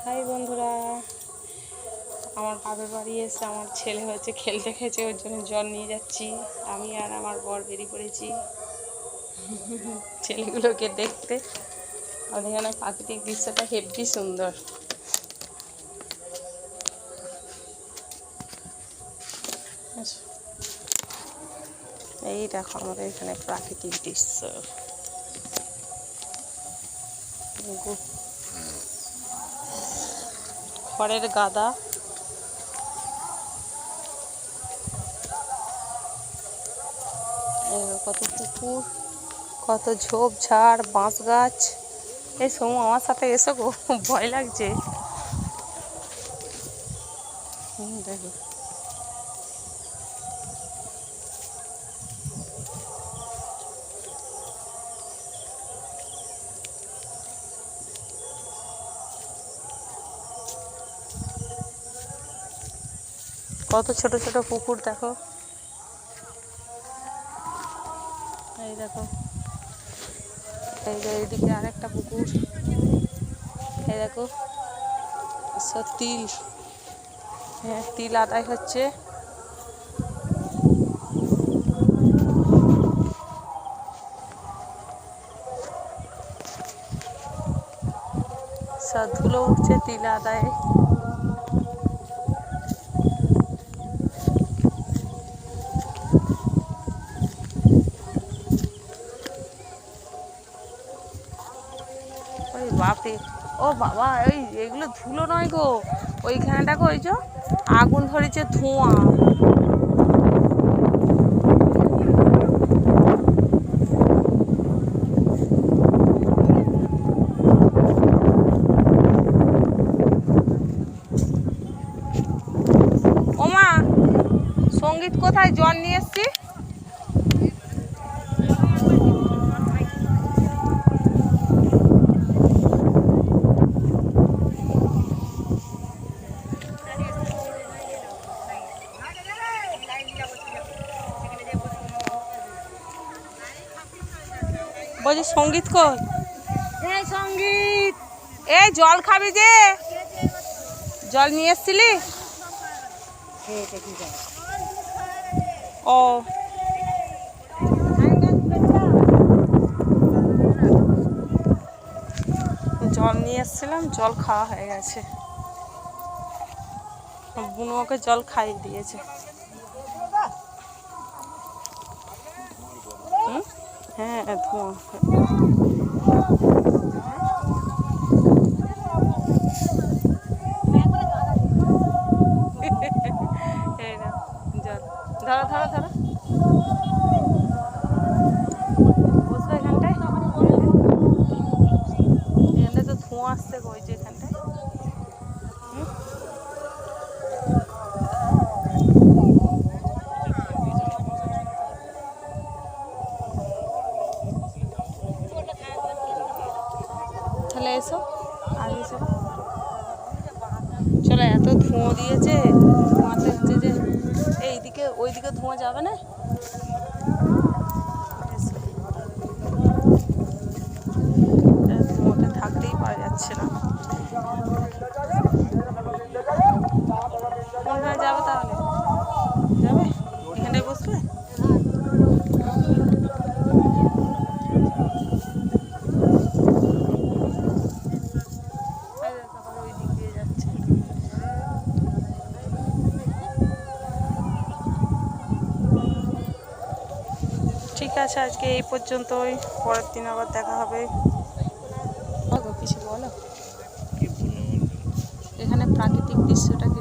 High বন্ধুরা, আমার বাপের বাড়ি এসে আমার ছেলে হচ্ছে খেলতে খেয়েছে, ওর জন্য জল নিয়ে যাচ্ছি। আমি আর আমার বর বেরিয়ে পড়েছি ছেলেগুলোকে দেখতে। আর এখানে প্রাকৃতিক দৃশ্যটা হেব্বি সুন্দর। এই দেখো আমাদের এখানে প্রাকৃতিক দৃশ্য। খড়ের গাদা, কত পুকুর, কত ঝোপঝাড়, বাঁশ গাছ। এই সমু আমার সাথে এসো গো, ভয় লাগছে। দেখো কত ছোট ছোট পুকুর, দেখো। এই দেখো, এই যে এইদিকে আরেকটা পুকুর। এই দেখো সব তিল, হ্যাঁ তিল আদায় হচ্ছে। সব ধুলো উঠছে তিল আদায়। ওই বাপরে, ও বাবা, ওই এগুলো ধুলো নয় গো, ওইখানে দেখো ওই যে আগুন ধরেছে, ধোঁয়া। ওমা, সঙ্গীত কোথায়? জল নিয়ে এসছি। বলছি সঙ্গীত কই? এই সঙ্গীত, এই জল খাবি যে? জল নিয়ে এসছিলি? ও জল নিয়ে এসছিলাম, জল খাওয়া হয়ে গেছে। বুনু ওকে জল খাইয়ে দিয়েছে। হ্যাঁ ধোঁয়া। এই না জল, ধরো ধরো ধরো, বসবে এখানটায়। এখানটায় তো ধোঁয়া আসছে গো, ওই যে এখানটায়। তাহলে এসো আগে, চলো চলো। এত ধোঁয়া দিয়েছে, ধোঁয়াতে হচ্ছে যে এইদিকে ওইদিকে ধোঁয়া যাবে না। ধোঁয়াতে থাকতেই পারা যাচ্ছে না। কোনখানে যাবে তাহলে? যাবে এখানটায় বসবে? ওই দিক দিয়ে যাচ্ছে। ঠিক আছে, আজকে এই পর্যন্তই। পরের দিন আবার দেখা হবে। কিছু বলো, এখানে প্রাকৃতিক দৃশ্যটা কি